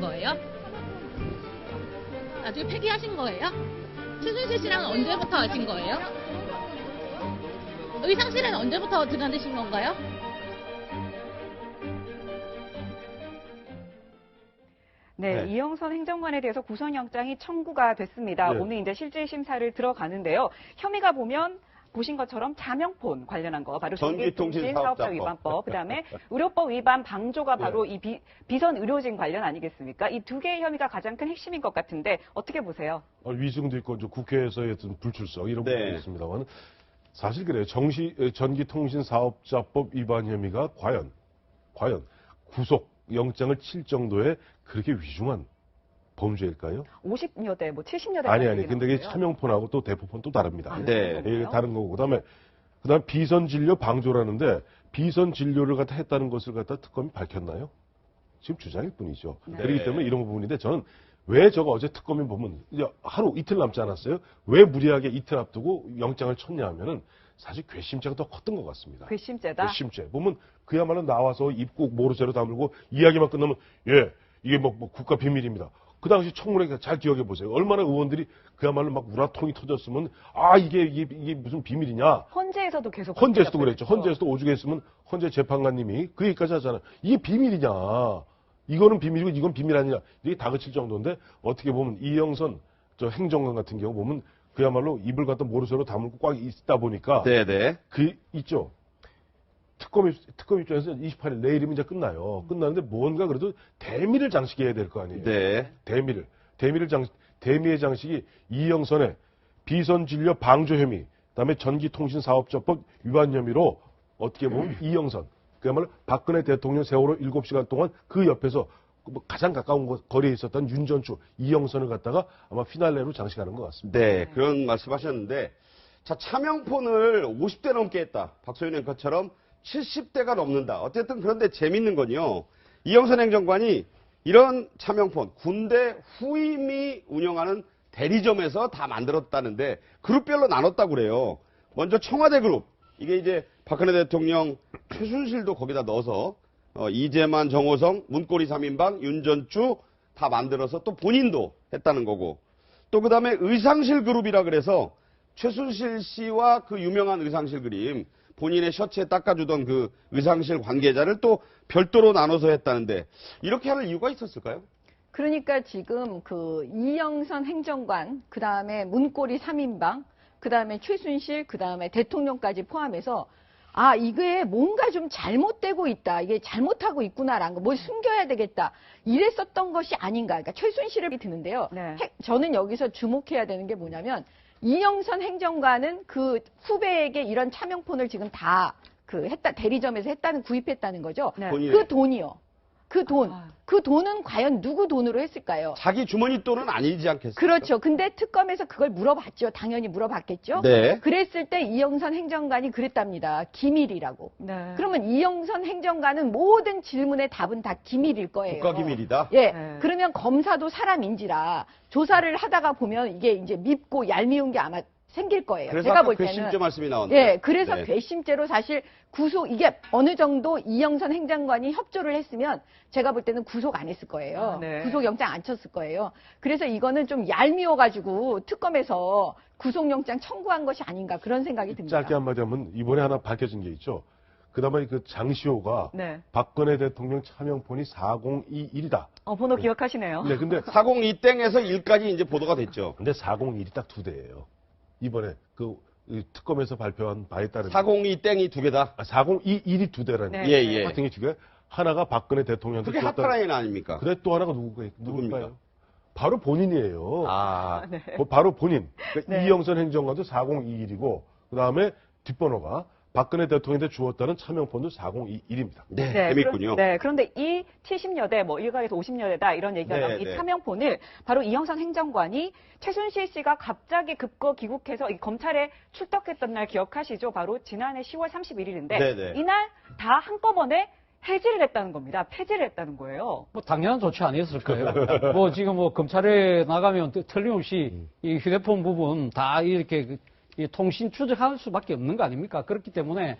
거예요? 나중에 폐기하신 거예요? 최순실 씨랑은 언제부터 하신 거예요? 의상실은 언제부터 드나드신 건가요? 네, 이영선 행정관에 대해서 구속영장이 청구가 됐습니다. 네. 오늘 이제 실질 심사를 들어가는데요. 혐의가 보면 보신 것처럼 자명폰 관련한 거, 바로 전기통신사업자 위반법, 그다음에 의료법 위반 방조가 바로 이 비선 의료진 관련 아니겠습니까? 이 두 개의 혐의가 가장 큰 핵심인 것 같은데 어떻게 보세요? 위증도 있고 국회에서의 어떤 불출석 이런 부분이 있습니다만 사실 그래요. 전기통신사업자법 위반 혐의가 과연 구속 영장을 칠 정도의 그렇게 위중한 범죄일까요? 50여 대, 70여 대. 아니. 근데 이게 차명폰하고 또 대포폰 또 다릅니다. 네. 이게 다른 거고. 그다음에 비선 진료 방조라는데 비선 진료를 갖다 했다는 것을 갖다 특검이 밝혔나요? 지금 주장일 뿐이죠. 네. 그렇기 때문에 이런 부분인데 저는 왜 저거 어제 특검이 보면 이제 이틀 남지 않았어요? 왜 무리하게 이틀 앞두고 영장을 쳤냐 하면은 사실 괘씸죄가 더 컸던 것 같습니다. 괘씸죄다? 괘씸죄. 보면 그야말로 나와서 입국 모르쇠로 다물고 이야기만 끝나면 이게 국가 비밀입니다. 그 당시 청문회 잘 기억해 보세요. 얼마나 의원들이 그야말로 막 우라통이 터졌으면 이게 무슨 비밀이냐. 헌재에서도 계속. 헌재에서도 그랬죠. 헌재에서도 오죽했으면 헌재 재판관님이 그 얘기까지 하잖아요. 이게 비밀이냐. 이거는 비밀이고 이건 비밀 아니냐. 이게 다그칠 정도인데 어떻게 보면 이영선 행정관 같은 경우 보면 그야말로 입을 갖다 모르쇠로 다물고 꽉 있다 보니까. 네네. 있죠. 특검 입장에서 28일 내일이면 이제 끝나요. 끝나는데 뭔가 그래도 대미를 장식해야 될 거 아니에요. 네. 대미의 장식이 이영선의 비선 진료 방조 혐의, 그다음에 전기통신사업자법 위반 혐의로 어떻게 보면 이영선, 그야말로 박근혜 대통령 세월호 7시간 동안 그 옆에서 가장 가까운 거리에 있었던 윤전추, 이영선을 갖다가 아마 피날레로 장식하는 것 같습니다. 네, 그런 말씀하셨는데, 자, 차명폰을 50대 넘게 했다. 박소연 앵커처럼 70대가 넘는다. 어쨌든 그런데 재밌는 건요. 이영선 행정관이 이런 차명폰, 군대 후임이 운영하는 대리점에서 다 만들었다는데 그룹별로 나눴다고 그래요. 먼저 청와대 그룹. 이게 이제 박근혜 대통령 최순실도 거기다 넣어서 이재만, 정호성, 문고리 3인방, 윤전추 다 만들어서 또 본인도 했다는 거고. 또 그다음에 의상실 그룹이라 그래서 최순실 씨와 그 유명한 의상실 그림, 본인의 셔츠에 닦아주던 그 의상실 관계자를 또 별도로 나눠서 했다는데 이렇게 할 이유가 있었을까요? 그러니까 지금 그 이영선 행정관, 그 다음에 문고리 3인방, 그 다음에 최순실, 그 다음에 대통령까지 포함해서 이게 뭔가 좀 잘못되고 있다. 이게 잘못하고 있구나라는 거. 뭘 숨겨야 되겠다. 이랬었던 것이 아닌가. 그러니까 최순실을 드는데요. 네. 저는 여기서 주목해야 되는 게 뭐냐면 이영선 행정관은 그 후배에게 이런 차명폰을 지금 다 대리점에서 구입했다는 거죠. 네. 그 돈이요. 그 돈은 과연 누구 돈으로 했을까요? 자기 주머니 돈은 아니지 않겠습니까? 그렇죠. 근데 특검에서 그걸 물어봤죠. 당연히 물어봤겠죠. 네. 그랬을 때 이영선 행정관이 그랬답니다. 기밀이라고. 네. 그러면 이영선 행정관은 모든 질문의 답은 다 기밀일 거예요. 국가기밀이다? 예. 네. 그러면 검사도 사람인지라 조사를 하다가 보면 이게 이제 밉고 얄미운 게 아마 생길 거예요. 그래서 제가 아까 볼 때는. 괘씸죄 말씀이 나왔는데. 예, 그래서 네. 괘씸죄로 사실 이게 어느 정도 이영선 행정관이 협조를 했으면 제가 볼 때는 구속 안 했을 거예요. 네. 구속영장 안 쳤을 거예요. 그래서 이거는 좀 얄미워가지고 특검에서 구속영장 청구한 것이 아닌가 그런 생각이 듭니다. 짧게 한마디 하면 이번에 하나 밝혀진 게 있죠. 그다음에 그 장시호가 네. 박근혜 대통령 차명폰이 4021이다. 번호 기억하시네요. 네, 근데 402땡에서 1까지 이제 보도가 됐죠. 401이 딱 2대예요. 이번에 이 특검에서 발표한 바에 따르면 402땡이 두 개다. 4021이 2대라는 네. 거예요. 예. 같은 게 두 개. 하나가 박근혜 대통령한테 그게 줬던. 핫라인 아닙니까? 그래 또 하나가 누굴까요? 바로 본인이에요. 네. 바로 본인. 그러니까 네. 이영선 행정관도 4021이고 그다음에 뒷번호가 박근혜 대통령한테 주었다는 차명폰도 4021입니다. 네, 네, 재밌군요. 그런데 이 70여 대, 일각에서 50여 대다 이런 얘기가 네, 나온 이 네. 차명폰을 바로 이영선 행정관이 최순실 씨가 갑자기 급거 귀국해서 이 검찰에 출석했던 날 기억하시죠? 바로 지난해 10월 31일인데 네, 네. 이날 다 한꺼번에 해지를 했다는 겁니다. 폐지를 했다는 거예요. 당연한 조치 아니었을 거예요. 지금 검찰에 나가면 틀림없이 이 휴대폰 부분 다 이렇게 이 통신 추적할 수밖에 없는 거 아닙니까? 그렇기 때문에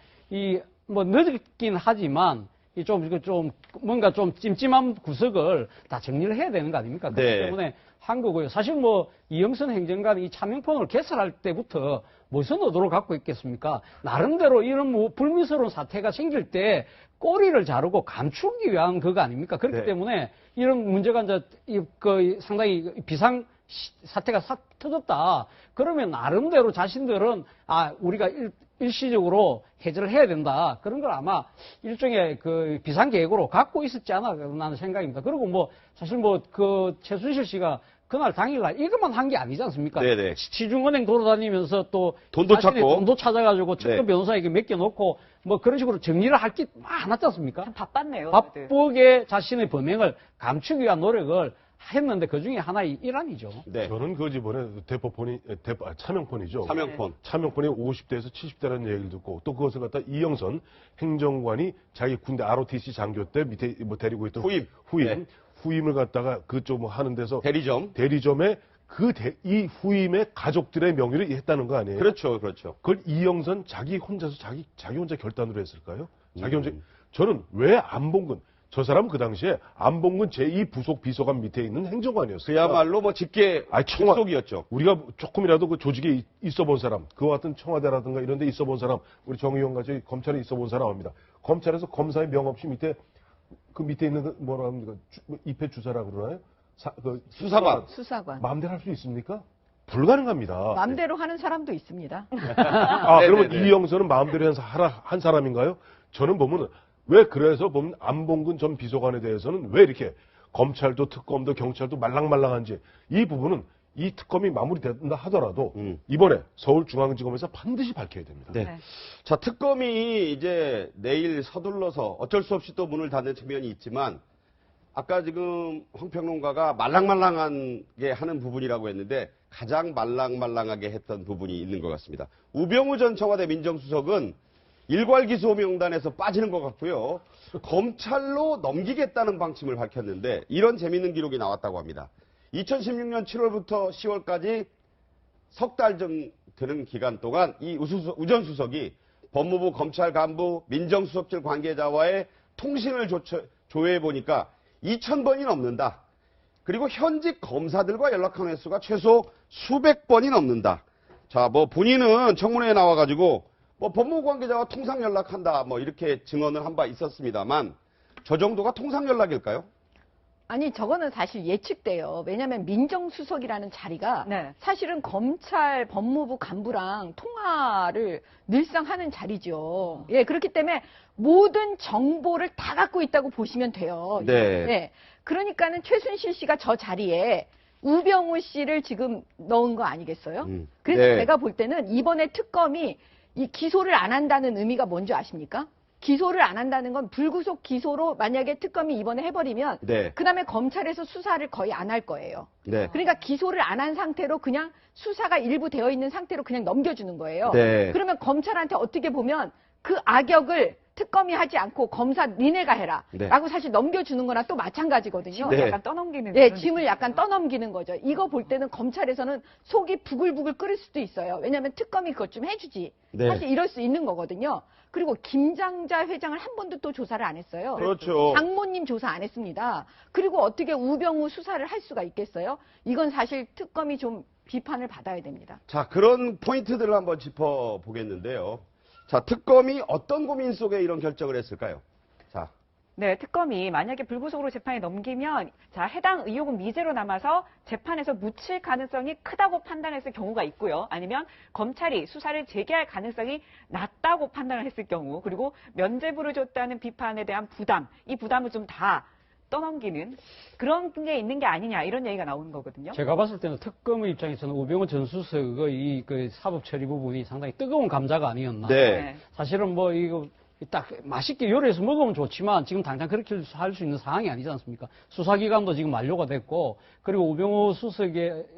늦긴 하지만 좀 뭔가 좀 찜찜한 구석을 다 정리를 해야 되는 거 아닙니까? 그렇기 네. 때문에 한 거고요. 사실 뭐 이영선 행정관이 이 차명폰을 개설할 때부터 무슨 의도를 갖고 있겠습니까? 나름대로 이런 뭐 불미스러운 사태가 생길 때 꼬리를 자르고 감추기 위한 그거 아닙니까? 그렇기 네. 때문에 이런 문제가 이제 상당히 비상 사태가 터졌다. 그러면 나름대로 자신들은 우리가 일시적으로 해제를 해야 된다. 그런 걸 아마 일종의 그 비상 계획으로 갖고 있었지 않아 라는 생각입니다. 그리고 뭐 사실 뭐 그 최순실 씨가 그날 당일날 이것만 한 게 아니지 않습니까? 네네. 시중은행 돌아다니면서 또 돈도 자신의 찾고. 돈도 찾아가지고 측근 네. 변호사에게 맡겨놓고 뭐 그런 식으로 정리를 할 게 많았지 않습니까? 참 바빴네요. 다들. 바쁘게 자신의 범행을 감추기 위한 노력을 했는데 그 중에 하나의 일환이죠. 네. 저는 그 이번에 차명폰이죠. 차명폰. 차명폰이 50대에서 70대라는 얘기를 듣고 또 그것을 갖다 이영선 행정관이 자기 군대 ROTC 장교 때 밑에 뭐 데리고 있던 네. 후임을 갖다가 그쪽 뭐 하는 데서 대리점에 이 후임의 가족들의 명의를 했다는 거 아니에요? 그렇죠, 그렇죠. 그걸 이영선 자기 혼자서 자기 혼자 결단으로 했을까요? 저는 왜 안봉근 저 사람 그 당시에 안봉근 제2부속 비서관 밑에 있는 행정관이었어요. 그야말로 뭐 직계 직속이었죠. 우리가 조금이라도 그 조직에 있어본 사람, 그와 같은 청와대라든가 이런 데 있어본 사람, 우리 정 의원 같이 검찰에 있어본 사람입니다. 검찰에서 검사의 명 없이 밑에 있는 그 뭐라 합니까? 입회 주사라고 그러나요? 수사관. 마음대로 할 수 있습니까? 불가능합니다. 마음대로 하는 사람도 있습니다. 그러면 네네네. 이영선은 마음대로 한 사람인가요? 저는 보면 그래서 보면 안봉근 전 비서관에 대해서는 왜 이렇게 검찰도 특검도 경찰도 말랑말랑한지 이 부분은 이 특검이 마무리된다 하더라도 이번에 서울중앙지검에서 반드시 밝혀야 됩니다. 네. 자, 특검이 이제 내일 서둘러서 어쩔 수 없이 또 문을 닫는 측면이 있지만 아까 지금 황평론가가 말랑말랑하게 하는 부분이라고 했는데 가장 말랑말랑하게 했던 부분이 있는 것 같습니다. 우병우 전 청와대 민정수석은 일괄기소 명단에서 빠지는 것 같고요. 검찰로 넘기겠다는 방침을 밝혔는데 이런 재미있는 기록이 나왔다고 합니다. 2016년 7월부터 10월까지 석 달 좀 되는 기간 동안 이 우 전 수석이 법무부 검찰 간부 민정수석실 관계자와의 통신을 조회해 보니까 2,000번이 넘는다. 그리고 현직 검사들과 연락한 횟수가 최소 수백 번이 넘는다. 자, 뭐 본인은 청문회에 나와가지고 뭐 법무부 관계자와 통상 연락한다 뭐 이렇게 증언을 한 바 있었습니다만 저 정도가 통상 연락일까요? 아니 저거는 사실 예측돼요. 왜냐하면 민정수석이라는 자리가 네. 사실은 검찰 법무부 간부랑 통화를 늘상 하는 자리죠. 예, 그렇기 때문에 모든 정보를 다 갖고 있다고 보시면 돼요. 네. 그러니까는 최순실 씨가 저 자리에 우병우 씨를 지금 넣은 거 아니겠어요? 그래서 네. 제가 볼 때는 이번에 특검이 이 기소를 안 한다는 의미가 뭔지 아십니까? 기소를 안 한다는 건 불구속 기소로 만약에 특검이 이번에 해버리면 네. 그다음에 검찰에서 수사를 거의 안 할 거예요. 네. 그러니까 기소를 안 한 상태로 그냥 수사가 일부 되어 있는 상태로 그냥 넘겨주는 거예요. 네. 그러면 검찰한테 어떻게 보면 그 악역을 특검이 하지 않고 검사 니네가 해라 네. 라고 사실 넘겨주는 거나 또 마찬가지거든요. 짐을 네. 약간 떠넘기는. 예, 그런 짐을 약간 떠넘기는 거죠. 이거 볼 때는 검찰에서는 속이 부글부글 끓을 수도 있어요. 왜냐하면 특검이 그것 좀 해주지. 네. 사실 이럴 수 있는 거거든요. 그리고 김장자 회장을 한 번도 또 조사를 안 했어요. 그렇죠. 장모님 조사 안 했습니다. 그리고 어떻게 우병우 수사를 할 수가 있겠어요? 이건 사실 특검이 좀 비판을 받아야 됩니다. 자, 그런 포인트들을 한번 짚어보겠는데요. 자, 특검이 어떤 고민 속에 이런 결정을 했을까요? 자, 네, 특검이 만약에 불구속으로 재판에 넘기면 자, 해당 의혹은 미제로 남아서 재판에서 묻힐 가능성이 크다고 판단했을 경우가 있고요. 아니면 검찰이 수사를 재개할 가능성이 낮다고 판단을 했을 경우, 그리고 면죄부를 줬다는 비판에 대한 부담, 이 부담을 좀 다 떠넘기는 그런 게 있는 게 아니냐 이런 얘기가 나오는 거거든요. 제가 봤을 때는 특검의 입장에서는 우병우 전 수석의 그 사법 처리 부분이 상당히 뜨거운 감자가 아니었나. 네. 사실은 뭐 이거 딱 맛있게 요리해서 먹으면 좋지만 지금 당장 그렇게 할 수 있는 상황이 아니지 않습니까? 수사기간도 지금 만료가 됐고 그리고 우병우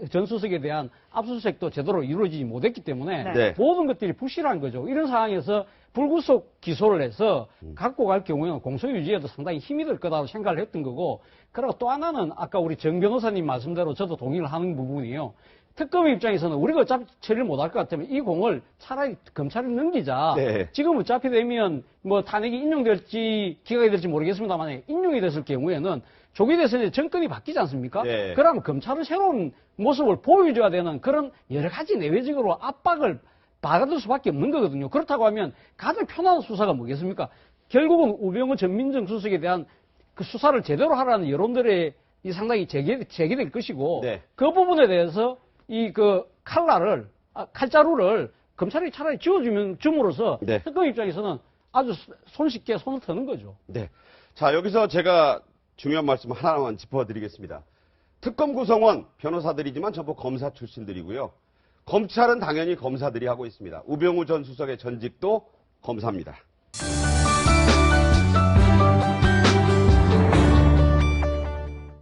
전 수석에 대한 압수수색도 제대로 이루어지지 못했기 때문에 네. 모든 것들이 부실한 거죠. 이런 상황에서 불구속 기소를 해서 갖고 갈 경우에는 공소유지에도 상당히 힘이 될 거다고 생각을 했던 거고, 그리고 또 하나는 아까 우리 정 변호사님 말씀대로 저도 동의를 하는 부분이요. 특검의 입장에서는 우리가 어차피 처리를 못할 것 같으면 이 공을 차라리 검찰에 넘기자. 네. 지금 어차피 되면 뭐 탄핵이 인용될지 기각이 될지 모르겠습니다만 인용이 됐을 경우에는 조기 대선에 정권이 바뀌지 않습니까? 네. 그러면 검찰은 새로운 모습을 보여줘야 되는 그런 여러 가지 내외적으로 압박을 받을 수밖에 없는 거거든요. 그렇다고 하면 가장 편한 수사가 뭐겠습니까? 결국은 우병우 전민정 수석에 대한 그 수사를 제대로 하라는 여론들의 이 상당히 제기될 것이고 네. 그 부분에 대해서 이 그 칼자루를 검찰이 차라리 줌으로써 네. 특검 입장에서는 아주 손쉽게 손을 터는 거죠. 네. 자, 여기서 제가 중요한 말씀 하나만 짚어드리겠습니다. 특검 구성원 변호사들이지만 전부 검사 출신들이고요. 검찰은 당연히 검사들이 하고 있습니다. 우병우 전 수석의 전직도 검사입니다.